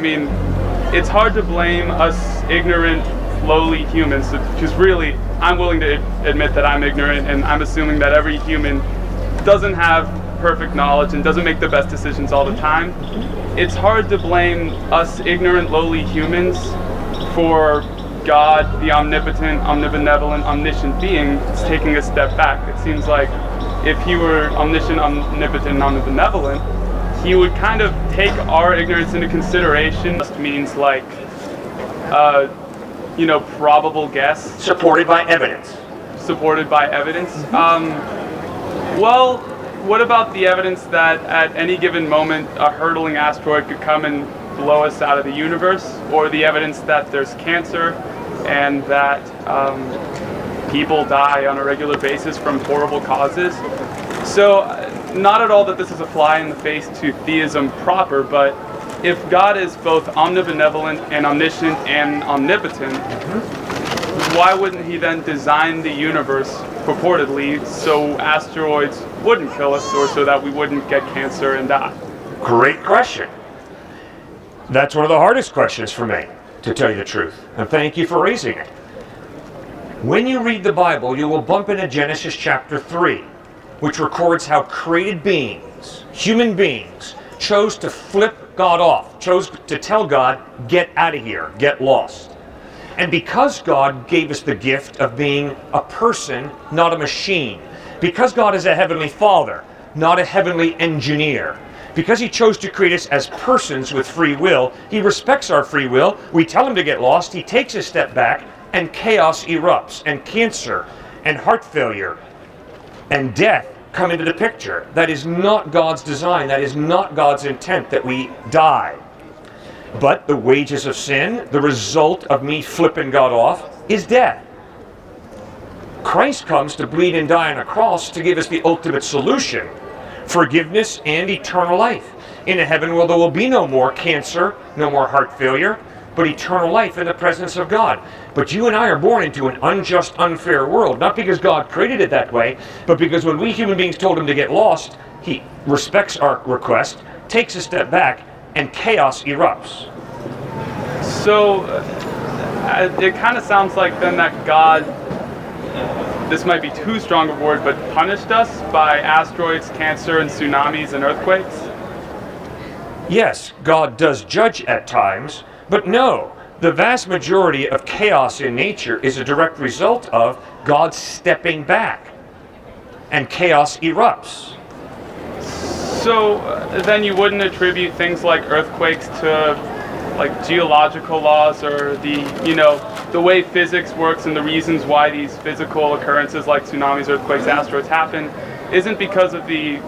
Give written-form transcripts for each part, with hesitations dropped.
mean, it's hard to blame us ignorant, lowly humans, because really, I'm willing to admit that I'm ignorant, and I'm assuming that every human doesn't have perfect knowledge and doesn't make the best decisions all the time. It's hard to blame us ignorant, lowly humans for God, the omnipotent, omnibenevolent, omniscient being, is taking a step back. It seems like if he were omniscient, omnipotent, and omnibenevolent, he would kind of take our ignorance into consideration. Just means like, probable guess. Supported by evidence. Supported by evidence. Well, what about the evidence that at any given moment a hurtling asteroid could come and blow us out of the universe, or the evidence that there's cancer and that people die on a regular basis from horrible causes? So, not at all that this is a fly in the face to theism proper, but if God is both omnibenevolent and omniscient and omnipotent, why wouldn't he then design the universe purportedly so asteroids wouldn't kill us, or so that we wouldn't get cancer and die? Great question. That's one of the hardest questions for me, to tell you the truth, and thank you for raising it. When you read the Bible, you will bump into Genesis chapter 3, which records how created beings, human beings, chose to flip God off, chose to tell God, get out of here, get lost. And because God gave us the gift of being a person, not a machine, because God is a heavenly Father, not a heavenly engineer, because he chose to create us as persons with free will, he respects our free will. We tell him to get lost, he takes a step back, and chaos erupts, and cancer, and heart failure, and death come into the picture. That is not God's design. That is not God's intent, that we die. But the wages of sin, the result of me flipping God off, is death. Christ comes to bleed and die on a cross to give us the ultimate solution: forgiveness and eternal life. In a heaven where there will be no more cancer, no more heart failure, but eternal life in the presence of God. But you and I are born into an unjust, unfair world, not because God created it that way, but because when we human beings told him to get lost, he respects our request, takes a step back, and chaos erupts. So, it kind of sounds like then that God, this might be too strong a word, but punished us by asteroids, cancer, and tsunamis and earthquakes? Yes, God does judge at times, but no, the vast majority of chaos in nature is a direct result of God stepping back, and chaos erupts. So then you wouldn't attribute things like earthquakes to like geological laws, or the way physics works, and the reasons why these physical occurrences like tsunamis, earthquakes, asteroids happen isn't because of the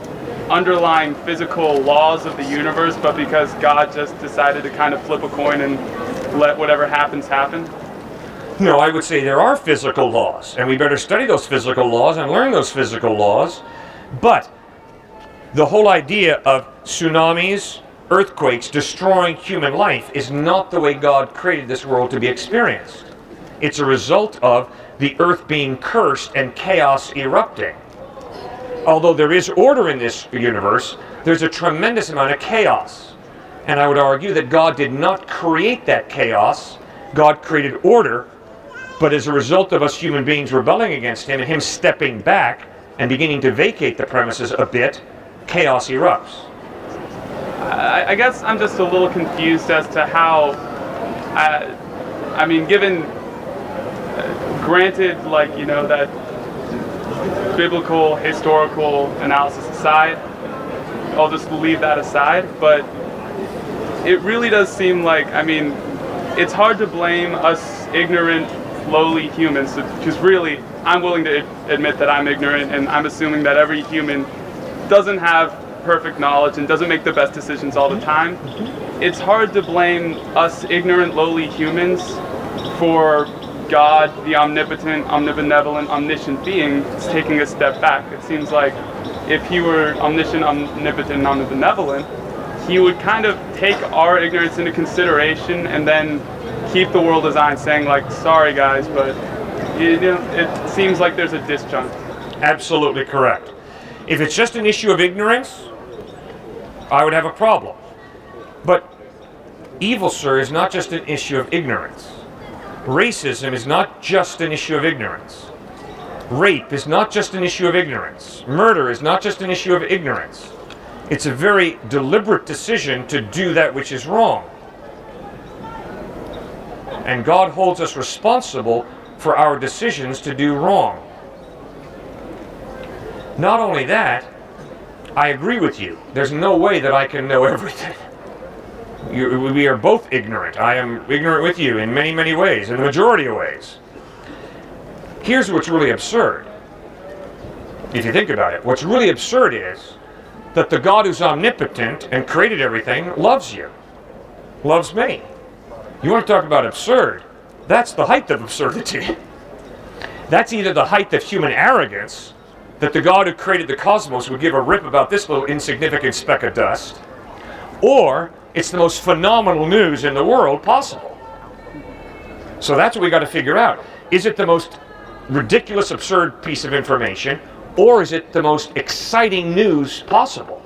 underlying physical laws of the universe, but because God just decided to kind of flip a coin and let whatever happens happen? No, I would say there are physical laws, and we better study those physical laws and learn those physical laws. But the whole idea of tsunamis, earthquakes, destroying human life is not the way God created this world to be experienced. It's a result of the earth being cursed and chaos erupting. Although there is order in this universe, there's a tremendous amount of chaos. And I would argue that God did not create that chaos. God created order, but as a result of us human beings rebelling against him and him stepping back and beginning to vacate the premises a bit, chaos erupts. I guess I'm just a little confused as to how, given, granted, that biblical, historical analysis aside, I'll just leave that aside, but it really does seem like, it's hard to blame us ignorant, lowly humans, because really, I'm willing to admit that I'm ignorant, and I'm assuming that every human doesn't have perfect knowledge and doesn't make the best decisions all the time. It's hard to blame us ignorant, lowly humans for God, the omnipotent, omnibenevolent, omniscient being, is taking a step back. It seems like if he were omniscient, omnipotent, and omnibenevolent, he would kind of take our ignorance into consideration and then keep the world design, saying like, sorry guys, but it seems like there's a disjunct. Absolutely correct. If it's just an issue of ignorance, I would have a problem. But Evil, sir, is not just an issue of ignorance. Racism is not just an issue of ignorance. Rape is not just an issue of ignorance. Murder is not just an issue of ignorance. It's a very deliberate decision to do that which is wrong. And God holds us responsible for our decisions to do wrong. Not only that, I agree with you. There's no way that I can know everything. We are both ignorant. I am ignorant with you in many, many ways, in the majority of ways. Here's what's really absurd. If you think about it, what's really absurd is that the God who's omnipotent and created everything loves you, loves me. You want to talk about absurd? That's the height of absurdity. That's either the height of human arrogance, that the God who created the cosmos would give a rip about this little insignificant speck of dust, or it's the most phenomenal news in the world possible. So that's what we got to figure out. Is it the most ridiculous, absurd piece of information, or is it the most exciting news possible?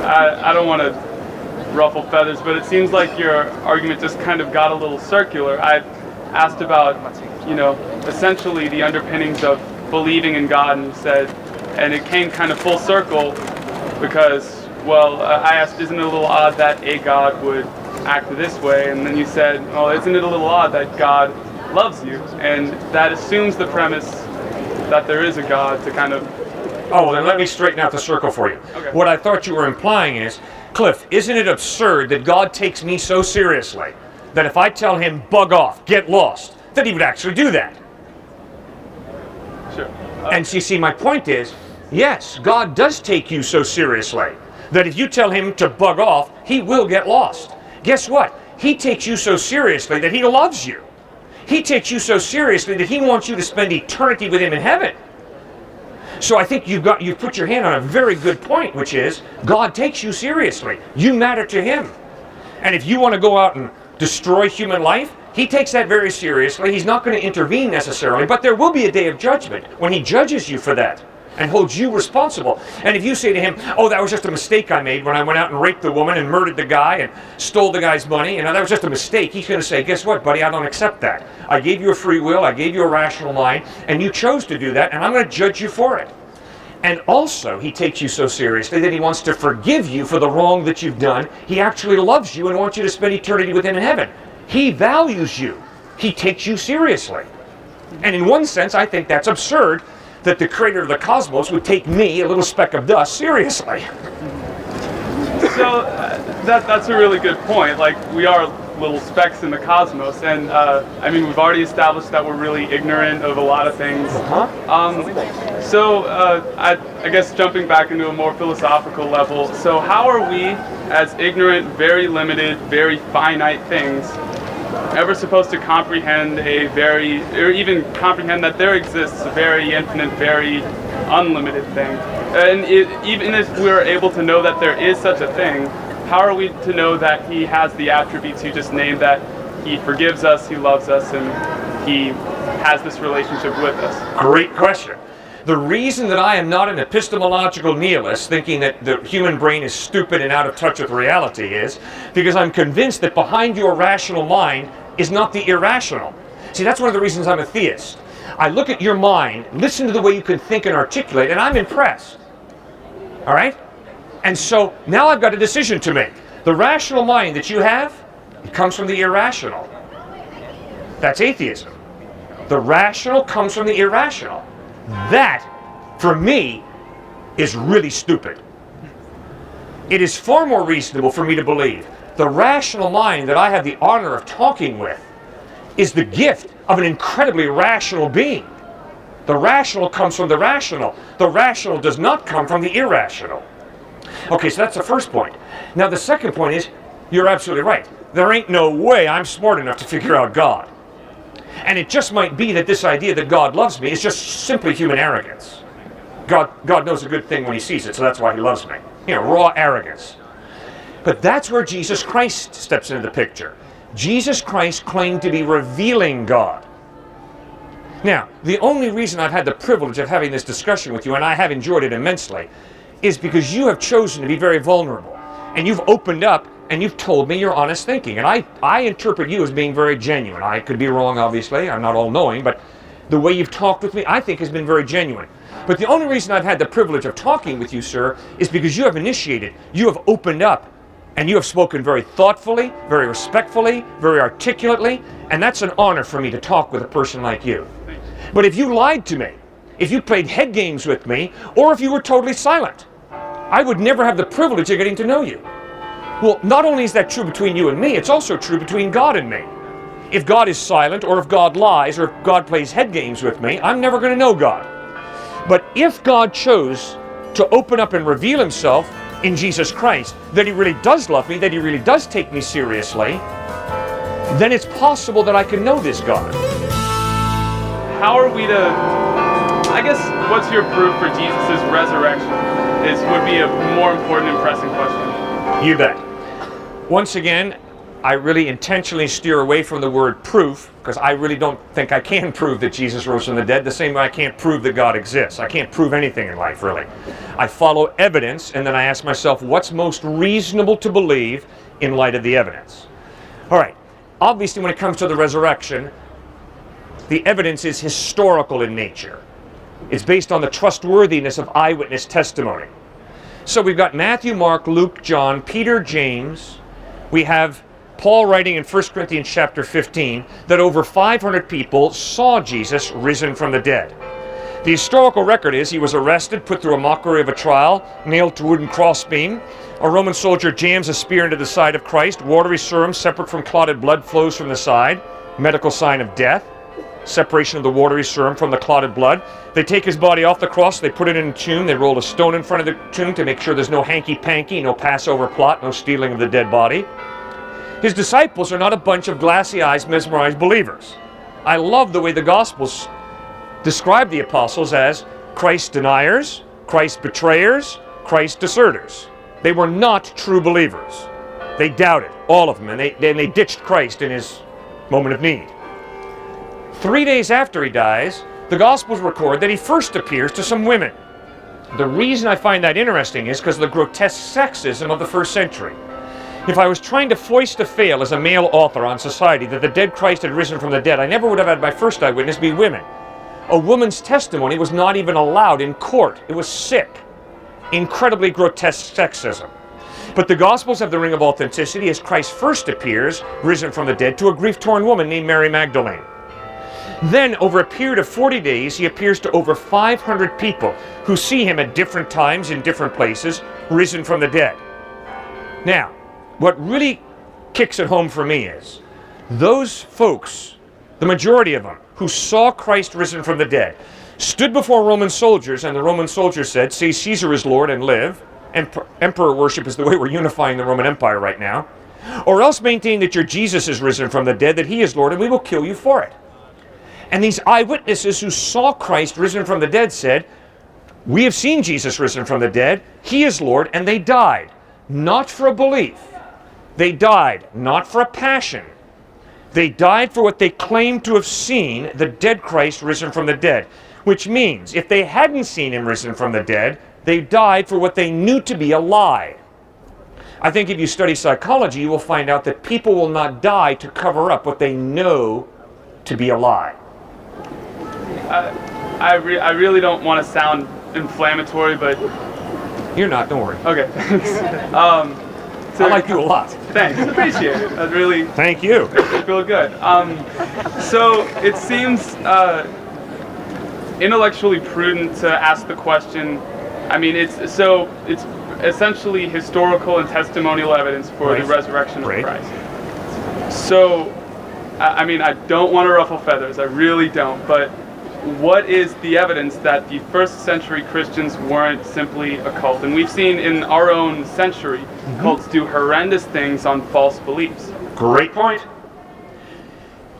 I don't want to ruffle feathers, but it seems like your argument just kind of got a little circular. I asked about, essentially the underpinnings of believing in God, and said, and it came kind of full circle because, I asked, isn't it a little odd that a God would act this way? And then you said, well, isn't it a little odd that God loves you? And that assumes the premise that there is a God to kind of... Oh, well, then let me straighten out the circle for you. Okay. What I thought you were implying is, Cliff, isn't it absurd that God takes me so seriously that if I tell him, bug off, get lost, that he would actually do that? Sure. And you see, my point is, yes, God does take you so seriously that if you tell him to bug off, he will get lost. Guess what? He takes you so seriously that he loves you. He takes you so seriously that he wants you to spend eternity with him in heaven. So I think you've put your hand on a very good point, which is God takes you seriously. You matter to him. And if you want to go out and destroy human life, he takes that very seriously. He's not going to intervene necessarily, but there will be a day of judgment when he judges you for that and holds you responsible. And if you say to him, oh, that was just a mistake I made when I went out and raped the woman and murdered the guy and stole the guy's money, that was just a mistake, he's going to say, guess what, buddy, I don't accept that. I gave you a free will, I gave you a rational mind, and you chose to do that, and I'm going to judge you for it. And also, he takes you so seriously that he wants to forgive you for the wrong that you've done. He actually loves you and wants you to spend eternity with him in heaven. He values you. He takes you seriously. And in one sense, I think that's absurd that the creator of the cosmos would take me, a little speck of dust, seriously. So that's a really good point. Like, we are little specks in the cosmos, and we've already established that we're really ignorant of a lot of things. I guess jumping back into a more philosophical level, so how are we, as ignorant, very limited, very finite things, ever supposed to comprehend or even comprehend that there exists a very infinite, very unlimited thing? And even if we're able to know that there is such a thing, how are we to know that he has the attributes you just named, that he forgives us, he loves us, and he has this relationship with us? Great question. The reason that I am not an epistemological nihilist, thinking that the human brain is stupid and out of touch with reality, is because I'm convinced that behind your rational mind is not the irrational. See, that's one of the reasons I'm a theist. I look at your mind, listen to the way you can think and articulate, and I'm impressed. All right? And so now I've got a decision to make. The rational mind that you have, it comes from the irrational. That's atheism. The rational comes from the irrational. That, for me, is really stupid. It is far more reasonable for me to believe the rational mind that I have the honor of talking with is the gift of an incredibly rational being. The rational comes from the rational. The rational does not come from the irrational. Okay, so that's the first point. Now the second point is, you're absolutely right. There ain't no way I'm smart enough to figure out God. And it just might be that this idea that God loves me is just simply human arrogance. God knows a good thing when he sees it, so that's why he loves me. Raw arrogance. But that's where Jesus Christ steps into the picture. Jesus Christ claimed to be revealing God. Now, the only reason I've had the privilege of having this discussion with you, and I have enjoyed it immensely, is because you have chosen to be very vulnerable. and you've opened up and you've told me your honest thinking. And I interpret you as being very genuine. I could be wrong, obviously. I'm not all-knowing, but the way you've talked with me, I think, has been very genuine. But the only reason I've had the privilege of talking with you, sir, is because you have initiated, you have opened up, and you have spoken very thoughtfully, very respectfully, very articulately, and that's an honor for me to talk with a person like you. But if you lied to me, if you played head games with me, or if you were totally silent, I would never have the privilege of getting to know you. Well, not only is that true between you and me, it's also true between God and me. If God is silent, or if God lies, or if God plays head games with me, I'm never going to know God. But if God chose to open up and reveal himself in Jesus Christ, that he really does love me, that he really does take me seriously, then it's possible that I can know this God. How are we to, I guess, what's your proof for Jesus' resurrection would be a more important and pressing question. You bet. Once again, I really intentionally steer away from the word proof, because I really don't think I can prove that Jesus rose from the dead, the same way I can't prove that God exists. I can't prove anything in life, really. I follow evidence, and then I ask myself, what's most reasonable to believe in light of the evidence? All right. Obviously, when it comes to the resurrection, the evidence is historical in nature. It's based on the trustworthiness of eyewitness testimony. So we've got Matthew, Mark, Luke, John, Peter, James. We have Paul writing in 1 Corinthians chapter 15 that over 500 people saw Jesus risen from the dead. The historical record is he was arrested, put through a mockery of a trial, nailed to a wooden crossbeam. A Roman soldier jams a spear into the side of Christ. Watery serum separate from clotted blood flows from the side. Medical sign of death. Separation of the watery serum from the clotted blood. They take his body off the cross, they put it in a tomb, they roll a stone in front of the tomb to make sure there's no hanky-panky, no Passover plot, no stealing of the dead body. His disciples are not a bunch of glassy-eyed, mesmerized believers. I love the way the Gospels describe the apostles as Christ deniers, Christ betrayers, Christ deserters. They were not true believers. They doubted, all of them, and they ditched Christ in his moment of need. 3 days after he dies, the Gospels record that he first appears to some women. The reason I find that interesting is because of the grotesque sexism of the first century. If I was trying to foist a fail as a male author on society that the dead Christ had risen from the dead, I never would have had my first eyewitness be women. A woman's testimony was not even allowed in court. It was sick. Incredibly grotesque sexism. But the Gospels have the ring of authenticity as Christ first appears, risen from the dead, to a grief-torn woman named Mary Magdalene. Then, over a period of 40 days, he appears to over 500 people who see him at different times in different places, risen from the dead. Now, what really kicks it home for me is those folks, the majority of them, who saw Christ risen from the dead, stood before Roman soldiers, and the Roman soldiers said, "Say Caesar is Lord and live," and emperor worship is the way we're unifying the Roman Empire right now, or else maintain that your Jesus is risen from the dead, that he is Lord, and we will kill you for it. And these eyewitnesses who saw Christ risen from the dead said, "We have seen Jesus risen from the dead, he is Lord," and they died, not for a belief. They died not for a passion. They died for what they claimed to have seen, the dead Christ risen from the dead. Which means, if they hadn't seen him risen from the dead, they died for what they knew to be a lie. I think if you study psychology, you will find out that people will not die to cover up what they know to be a lie. I really don't want to sound inflammatory, but... You're not, don't worry. Okay, thanks. I like you a lot. Thanks, appreciate it. That really... Thank you. Makes me feel good. So it seems intellectually prudent to ask the question. I mean, it's essentially historical and testimonial evidence for the resurrection of Christ. So, I mean, I don't want to ruffle feathers. I really don't. But what is the evidence that the first century Christians weren't simply a cult? And we've seen in our own century, cults do horrendous things on false beliefs. Great point.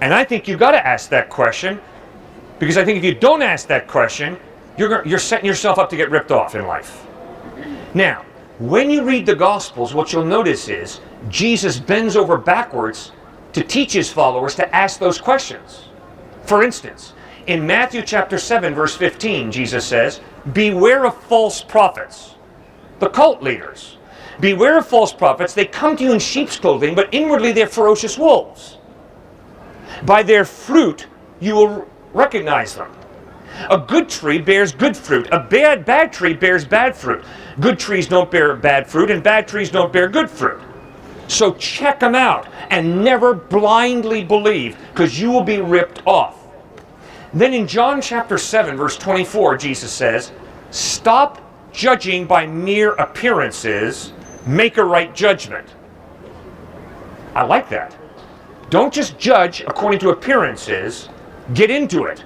And I think you've got to ask that question, because I think if you don't ask that question, you're setting yourself up to get ripped off in life. Now, when you read the Gospels, what you'll notice is Jesus bends over backwards to teach his followers to ask those questions. For instance, in Matthew chapter 7, verse 15, Jesus says, "Beware of false prophets," the cult leaders. Beware of false prophets. They come to you in sheep's clothing, but inwardly they're ferocious wolves. By their fruit you will recognize them. A good tree bears good fruit. A bad tree bears bad fruit. Good trees don't bear bad fruit, and bad trees don't bear good fruit. So check them out and never blindly believe, because you will be ripped off. Then in John chapter 7, verse 24, Jesus says, stop judging by mere appearances, make a right judgment. I like that. Don't just judge according to appearances, get into it.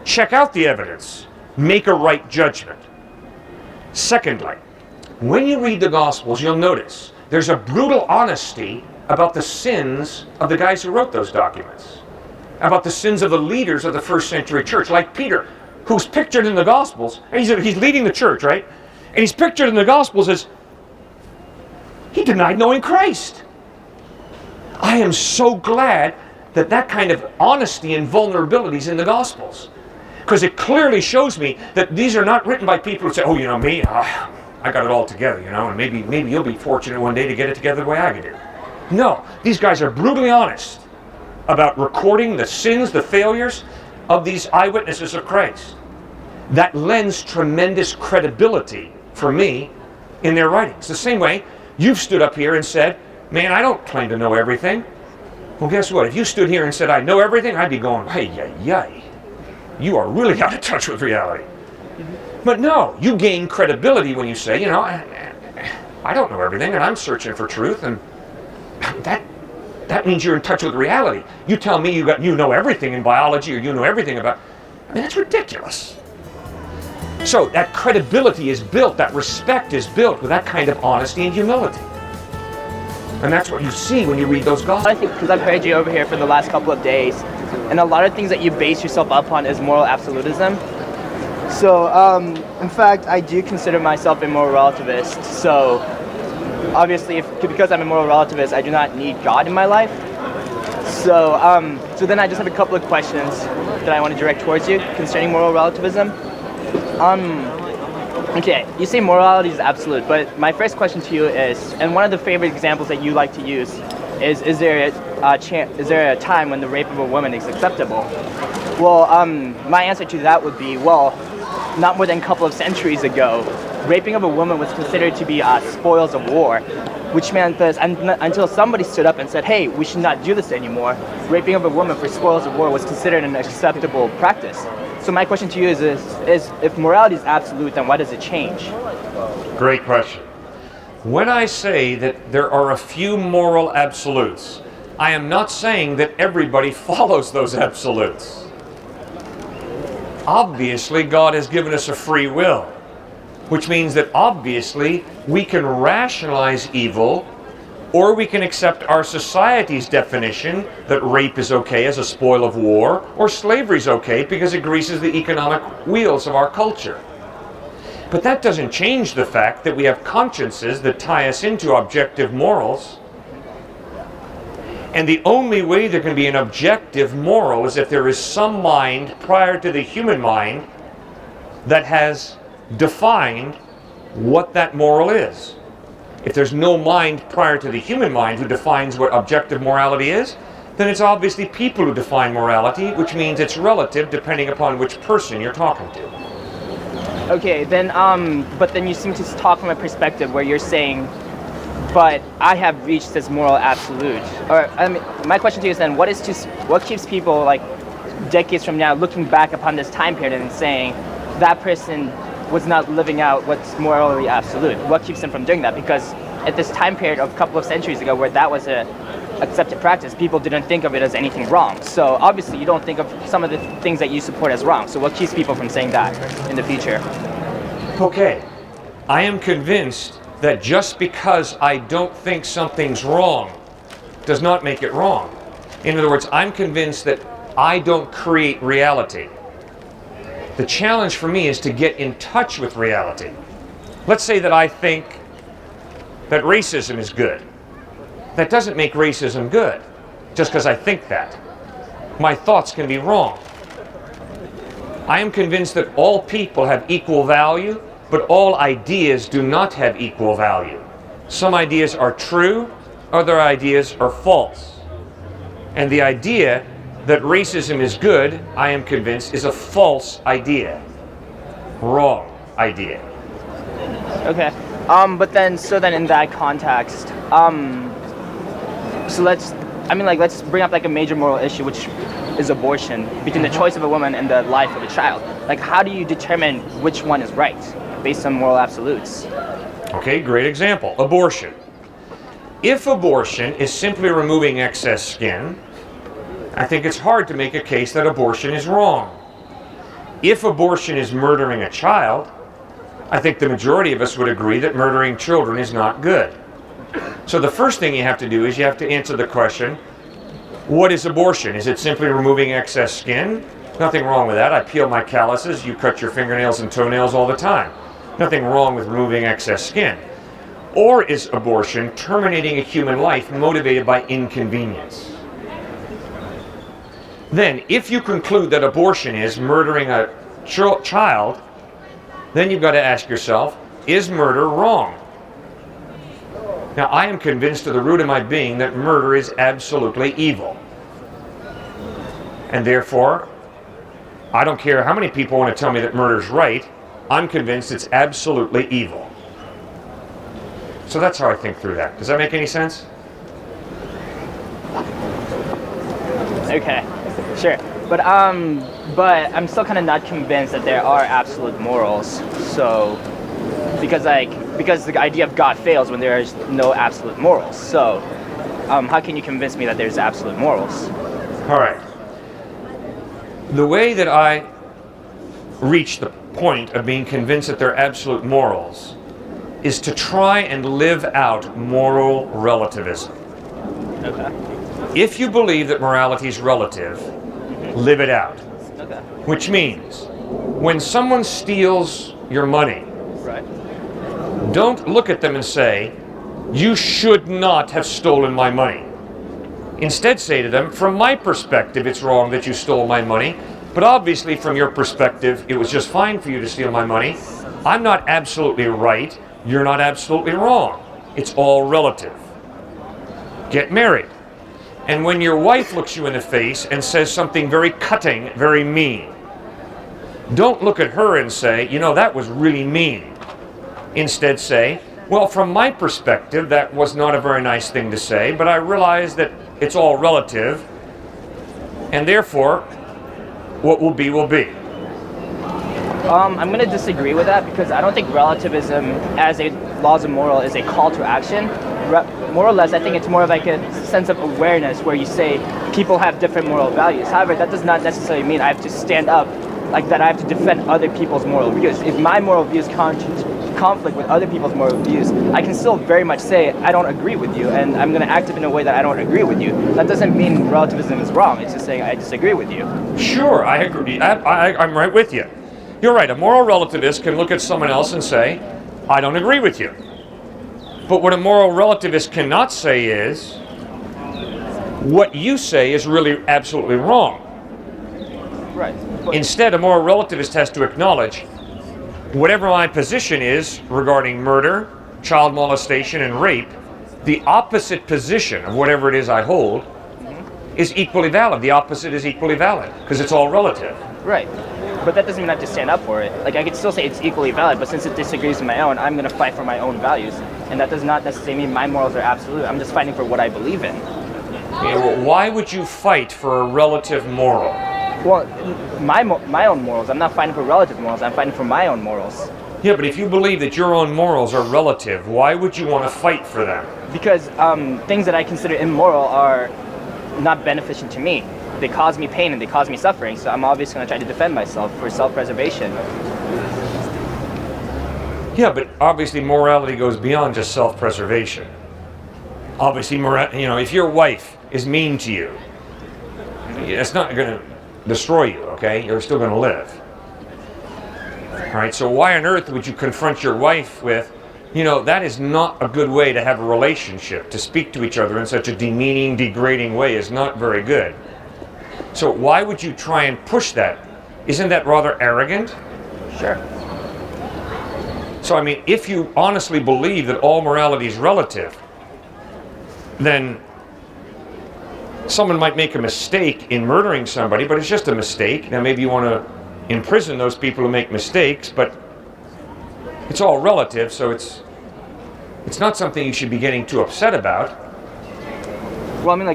Check out the evidence, make a right judgment. Secondly, when you read the Gospels, you'll notice there's a brutal honesty about the sins of the guys who wrote those documents, about the sins of the leaders of the first century church, like Peter, who's pictured in the Gospels, and he's leading the church, right? And he's pictured in the Gospels as he denied knowing Christ. I am so glad that that kind of honesty and vulnerability is in the Gospels, because it clearly shows me that these are not written by people who say, oh, you know me, I got it all together, you know, and maybe you'll be fortunate one day to get it together the way I did. No, these guys are brutally honest about recording the sins, the failures of these eyewitnesses of Christ. That lends tremendous credibility for me in their writings. The same way you've stood up here and said, man, I don't claim to know everything. Well, guess what? If you stood here and said, I know everything, I'd be going, hey, you are really out of touch with reality. But no, you gain credibility when you say, you know, I don't know everything, and I'm searching for truth, and that means you're in touch with reality. You tell me you know everything in biology, or you know everything about, I mean, that's ridiculous. So that credibility is built, that respect is built with that kind of honesty and humility. And that's what you see when you read those Gospels. I think because I've heard you over here for the last couple of days, and a lot of things that you base yourself upon is moral absolutism. So, in fact, I do consider myself a moral relativist. So, obviously, because I'm a moral relativist, I do not need God in my life. So, so then I just have a couple of questions that I want to direct towards you concerning moral relativism. Okay, you say morality is absolute, but my first question to you is, and one of the favorite examples that you like to use is there a time when the rape of a woman is acceptable? Well, my answer to that would be, well, not more than a couple of centuries ago, raping of a woman was considered to be spoils of war, which meant that until somebody stood up and said, hey, we should not do this anymore, raping of a woman for spoils of war was considered an acceptable practice. So my question to you is if morality is absolute, then why does it change? Great question. When I say that there are a few moral absolutes, I am not saying that everybody follows those absolutes. Obviously, God has given us a free will, which means that obviously we can rationalize evil, or we can accept our society's definition that rape is okay as a spoil of war, or slavery is okay because it greases the economic wheels of our culture. But that doesn't change the fact that we have consciences that tie us into objective morals. And the only way there can be an objective moral is if there is some mind prior to the human mind that has defined what that moral is. If there's no mind prior to the human mind who defines what objective morality is, then it's obviously people who define morality, which means it's relative depending upon which person you're talking to. Okay, then, but then you seem to talk from a perspective where you're saying, but I have reached this moral absolute. Or, I mean, my question to you is then, what keeps people, like, decades from now looking back upon this time period and saying, that person was not living out what's morally absolute? What keeps them from doing that? Because at this time period of a couple of centuries ago where that was a accepted practice, people didn't think of it as anything wrong. So obviously you don't think of some of the things that you support as wrong. So what keeps people from saying that in the future? Okay, I am convinced that just because I don't think something's wrong does not make it wrong. In other words, I'm convinced that I don't create reality. The challenge for me is to get in touch with reality. Let's say that I think that racism is good. That doesn't make racism good, just because I think that. My thoughts can be wrong. I am convinced that all people have equal value, but all ideas do not have equal value. Some ideas are true, other ideas are false. And the idea that racism is good, I am convinced, is a false idea. Wrong idea. Okay. But then, so then in that context, so let's bring up like a major moral issue, which is abortion, between the choice of a woman and the life of a child. Like, how do you determine which one is right based on moral absolutes? Okay, great example. Abortion. If abortion is simply removing excess skin, I think it's hard to make a case that abortion is wrong. If abortion is murdering a child, I think the majority of us would agree that murdering children is not good. So the first thing you have to do is you have to answer the question, what is abortion? Is it simply removing excess skin? Nothing wrong with that. I peel my calluses, you cut your fingernails and toenails all the time. Nothing wrong with removing excess skin. Or is abortion terminating a human life motivated by inconvenience? Then, if you conclude that abortion is murdering a child, then you've got to ask yourself, is murder wrong? Now, I am convinced to the root of my being that murder is absolutely evil. And therefore, I don't care how many people want to tell me that murder's right, I'm convinced it's absolutely evil. So that's how I think through that. Does that make any sense? Okay, sure. But I'm still kind of not convinced that there are absolute morals. So, because the idea of God fails when there is no absolute morals. So, how can you convince me that there's absolute morals? All right. The way that I reach the point of being convinced that they're absolute morals is to try and live out moral relativism. Okay. If you believe that morality is relative, live it out. Okay. Which means, when someone steals your money, Right. don't look at them and say, you should not have stolen my money. Instead say to them, from my perspective, it's wrong that you stole my money, but obviously from your perspective, it was just fine for you to steal my money. I'm not absolutely right, you're not absolutely wrong. It's all relative. Get married. And when your wife looks you in the face and says something very cutting, very mean, don't look at her and say, you know, that was really mean. Instead say, well, from my perspective, that was not a very nice thing to say, but I realize that it's all relative, and therefore, what will be, will be. I'm going to disagree with that because I don't think relativism as a laws of moral is a call to action. More or less, I think it's more of like a sense of awareness where you say people have different moral values. However, that does not necessarily mean I have to stand up, like that I have to defend other people's moral views. If my moral views conflict with other people's moral views, I can still very much say I don't agree with you, and I'm going to act in a way that I don't agree with you. That doesn't mean relativism is wrong. It's just saying I disagree with you. Sure, I agree. I'm right with you. You're right. A moral relativist can look at someone else and say, I don't agree with you. But what a moral relativist cannot say is, what you say is really absolutely wrong. Right. Instead, a moral relativist has to acknowledge, whatever my position is regarding murder, child molestation, and rape, the opposite position of whatever it is I hold is equally valid. The opposite is equally valid, because it's all relative. Right. But that doesn't mean I have to stand up for it. Like, I could still say it's equally valid, but since it disagrees with my own, I'm going to fight for my own values. And that does not necessarily mean my morals are absolute. I'm just fighting for what I believe in. Yeah, well, why would you fight for a relative moral? Well, my own morals. I'm not fighting for relative morals. I'm fighting for my own morals. Yeah, but if you believe that your own morals are relative, why would you want to fight for them? Because things that I consider immoral are not beneficial to me. They cause me pain and they cause me suffering, so I'm obviously going to try to defend myself for self-preservation. Yeah, but obviously morality goes beyond just self-preservation. Obviously, if your wife is mean to you, it's not going to destroy you, okay? You're still going to live. All right, so why on earth would you confront your wife with, that is not a good way to have a relationship. To speak to each other in such a demeaning, degrading way is not very good. So why would you try and push that? Isn't that rather arrogant? Sure. So, I mean, if you honestly believe that all morality is relative, then someone might make a mistake in murdering somebody, but it's just a mistake. Now, maybe you want to imprison those people who make mistakes, but it's all relative, so it's not something you should be getting too upset about. Well, I mean,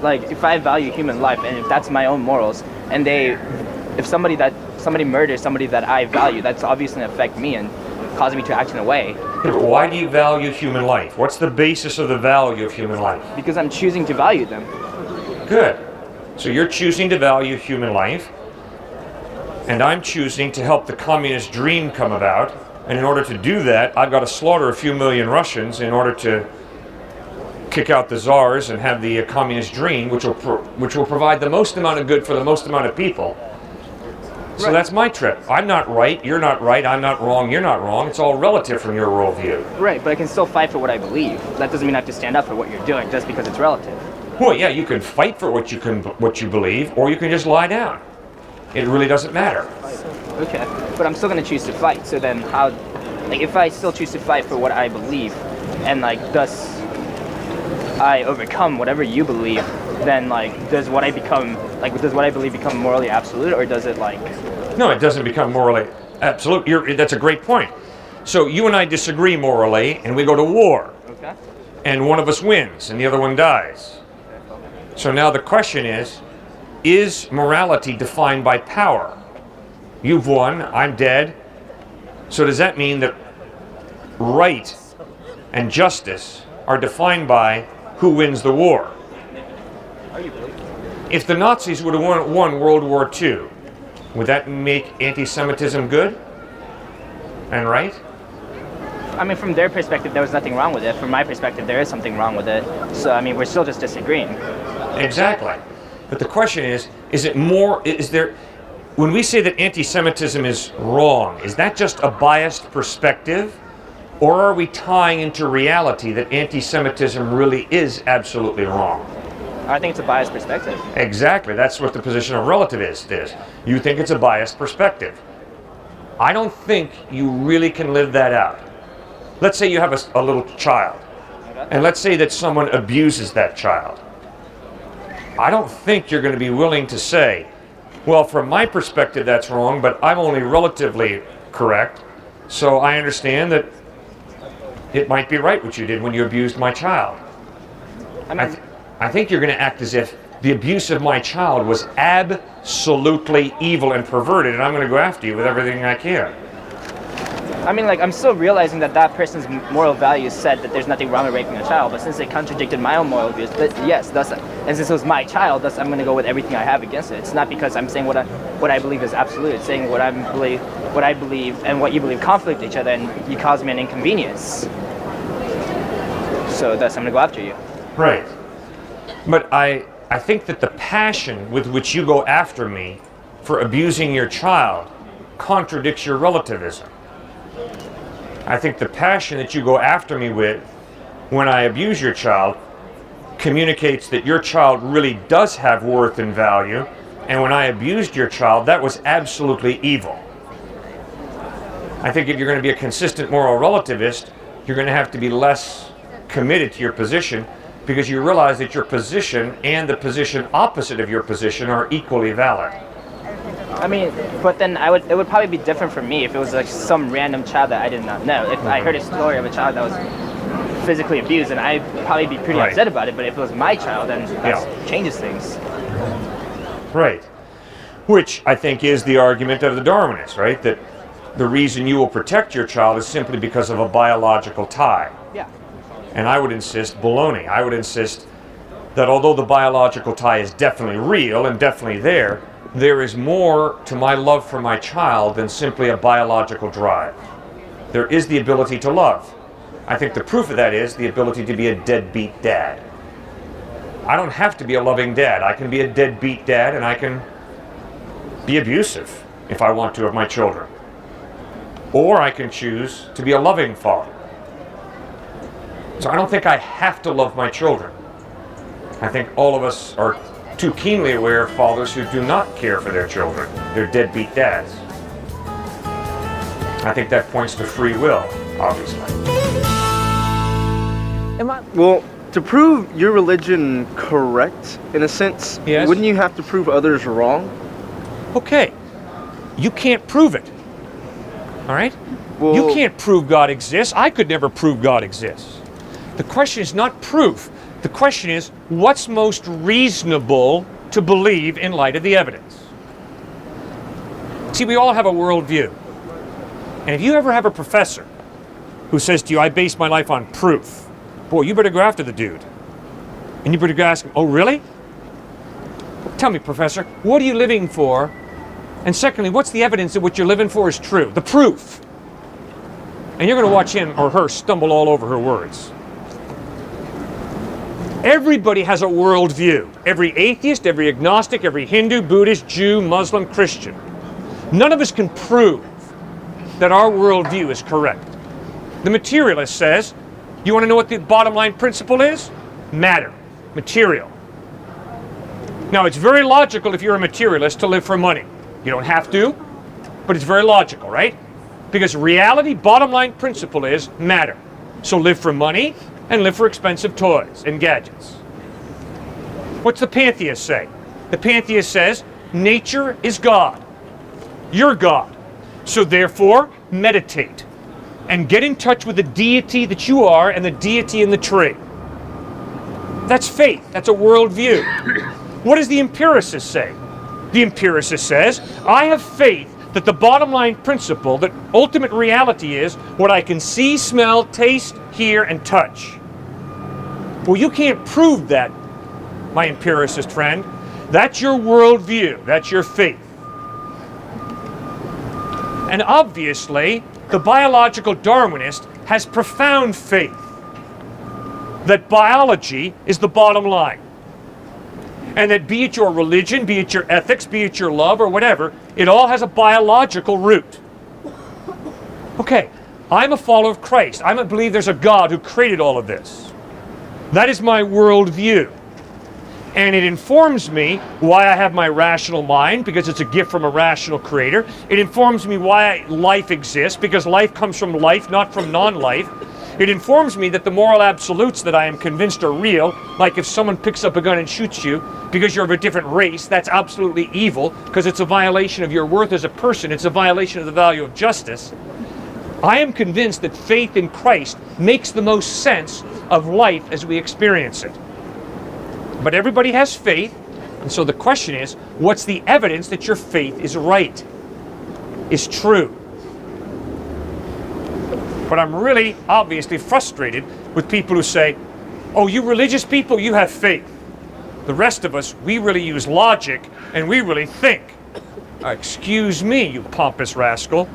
like if I value human life and if that's my own morals, and if somebody murders somebody that I value, that's obviously going to affect me and causing me to act in a way. Yeah, but why do you value human life? What's the basis of the value of human life? Because I'm choosing to value them. Good. So you're choosing to value human life, and I'm choosing to help the communist dream come about. And in order to do that, I've got to slaughter a few million Russians in order to kick out the czars and have the communist dream, which will provide the most amount of good for the most amount of people. So that's my trip. I'm not right, you're not right, I'm not wrong, you're not wrong. It's all relative from your worldview. Right, but I can still fight for what I believe. That doesn't mean I have to stand up for what you're doing just because it's relative. Well, yeah, you can fight for what you believe, or you can just lie down. It really doesn't matter. Okay, but I'm still going to choose to fight. So then how, like, if I still choose to fight for what I believe, and like thus I overcome whatever you believe, then like does what I believe become morally absolute, or does it like? No, it doesn't become morally absolute. That's a great point. So you and I disagree morally, and we go to war. Okay. And one of us wins, and the other one dies. So now the question is morality defined by power? You've won, I'm dead. So does that mean that right and justice are defined by who wins the war? If the Nazis would have won World War II, would that make anti-Semitism good and right? I mean, from their perspective, there was nothing wrong with it. From my perspective, there is something wrong with it. So, I mean, we're still just disagreeing. Exactly. But the question is there, when we say that anti-Semitism is wrong, is that just a biased perspective? Or are we tying into reality that anti-Semitism really is absolutely wrong? I think it's a biased perspective. Exactly. That's what the position of relativist is. You think it's a biased perspective. I don't think you really can live that out. Let's say you have a little child, and let's say that someone abuses that child. I don't think you're going to be willing to say, well, from my perspective that's wrong, but I'm only relatively correct, so I understand that it might be right what you did when you abused my child. I think you're going to act as if the abuse of my child was absolutely evil and perverted, and I'm going to go after you with everything I can. I mean, like, I'm still realizing that person's moral values said that there's nothing wrong with raping a child, but since it contradicted my own moral views, and since it was my child, thus I'm going to go with everything I have against it. It's not because I'm saying what I believe is absolute. It's saying what I believe and what you believe conflict each other, and you cause me an inconvenience. So thus I'm going to go after you. Right. But I think that the passion with which you go after me for abusing your child contradicts your relativism. I think the passion that you go after me with when I abuse your child communicates that your child really does have worth and value, and when I abused your child, that was absolutely evil. I think if you're going to be a consistent moral relativist, you're going to have to be less committed to your position, because you realize that your position and the position opposite of your position are equally valid. I mean, but then it would probably be different for me if it was like some random child that I did not know. If I heard a story of a child that was physically abused, then I'd probably be pretty upset about it. But if it was my child, then that changes things. Right. Which I think is the argument of the Darwinists, right? That the reason you will protect your child is simply because of a biological tie. Yeah. And I would insist baloney. I would insist that although the biological tie is definitely real and definitely there is more to my love for my child than simply a biological drive. There is the ability to love. I think the proof of that is the ability to be a deadbeat dad. I don't have to be a loving dad. I can be a deadbeat dad, and I can be abusive if I want to of my children. Or I can choose to be a loving father. So I don't think I have to love my children. I think all of us are too keenly aware of fathers who do not care for their children. They're deadbeat dads. I think that points to free will, obviously. Well, to prove your religion correct, in a sense, Yes. wouldn't you have to prove others wrong? Okay, you can't prove it. All right? Well, You can't prove God exists. I could never prove God exists. The question is not proof. The question is, what's most reasonable to believe in light of the evidence? See, we all have a worldview. And if you ever have a professor who says to you, I base my life on proof, boy, you better go after the dude. And you better go ask him, oh, really? Tell me, professor, what are you living for? And secondly, what's the evidence that what you're living for is true? The proof. And you're going to watch him or her stumble all over her words. Everybody has a worldview. Every atheist, every agnostic, every Hindu, Buddhist, Jew, Muslim, Christian. None of us can prove that our worldview is correct. The materialist says, you want to know what the bottom line principle is? Matter. Material. Now, it's very logical if you're a materialist to live for money. You don't have to, but it's very logical, right? Because reality, bottom line principle is matter. So live for money and live for expensive toys and gadgets. What's the pantheist say? The pantheist says, nature is God. You're God. So therefore, meditate and get in touch with the deity that you are and the deity in the tree. That's faith. That's a worldview. What does the empiricist say? The empiricist says, I have faith that the bottom line principle, that ultimate reality is what I can see, smell, taste, hear, and touch. Well, you can't prove that, my empiricist friend. That's your worldview. That's your faith. And obviously, the biological Darwinist has profound faith that biology is the bottom line. And that be it your religion, be it your ethics, be it your love or whatever, it all has a biological root. Okay, I'm a follower of Christ. I believe there's a God who created all of this. That is my worldview. And it informs me why I have my rational mind, because it's a gift from a rational creator. It informs me why life exists, because life comes from life, not from non-life. It informs me that the moral absolutes that I am convinced are real, like if someone picks up a gun and shoots you because you're of a different race, that's absolutely evil, because it's a violation of your worth as a person. It's a violation of the value of justice. I am convinced that faith in Christ makes the most sense of life as we experience it. But everybody has faith, and so the question is, what's the evidence that your faith is right, is true? But I'm really obviously frustrated with people who say, oh, you religious people, you have faith. The rest of us, we really use logic and we really think. Excuse me, you pompous rascal.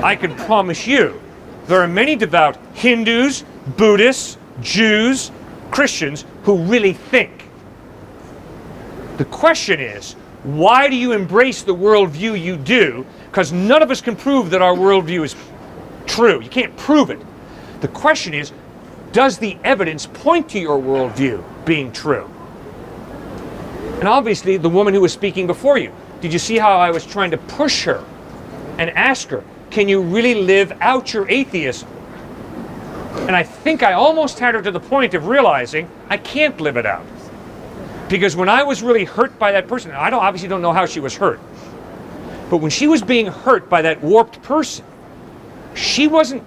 I can promise you, there are many devout Hindus, Buddhists, Jews, Christians who really think. The question is, why do you embrace the worldview you do? Because none of us can prove that our worldview is true. You can't prove it. The question is, does the evidence point to your worldview being true? And obviously, the woman who was speaking before you, did you see how I was trying to push her and ask her, can you really live out your atheism? And I think I almost had her to the point of realizing I can't live it out. Because when I was really hurt by that person, I obviously don't know how she was hurt, but when she was being hurt by that warped person, she wasn't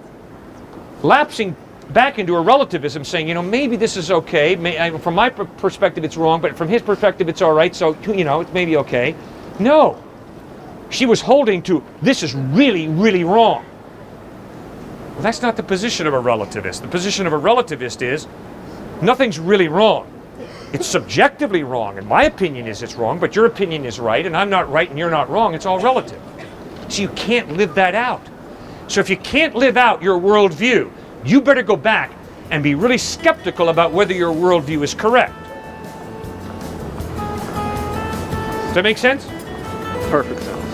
lapsing back into her relativism saying, maybe this is okay. From my perspective, it's wrong, but from his perspective, it's all right. So, it's maybe okay. No. She was holding to, this is really, really wrong. Well, that's not the position of a relativist. The position of a relativist is, nothing's really wrong. It's subjectively wrong, and my opinion is it's wrong, but your opinion is right, and I'm not right and you're not wrong. It's all relative. So you can't live that out. So if you can't live out your worldview, you better go back and be really skeptical about whether your worldview is correct. Does that make sense? Perfect sense.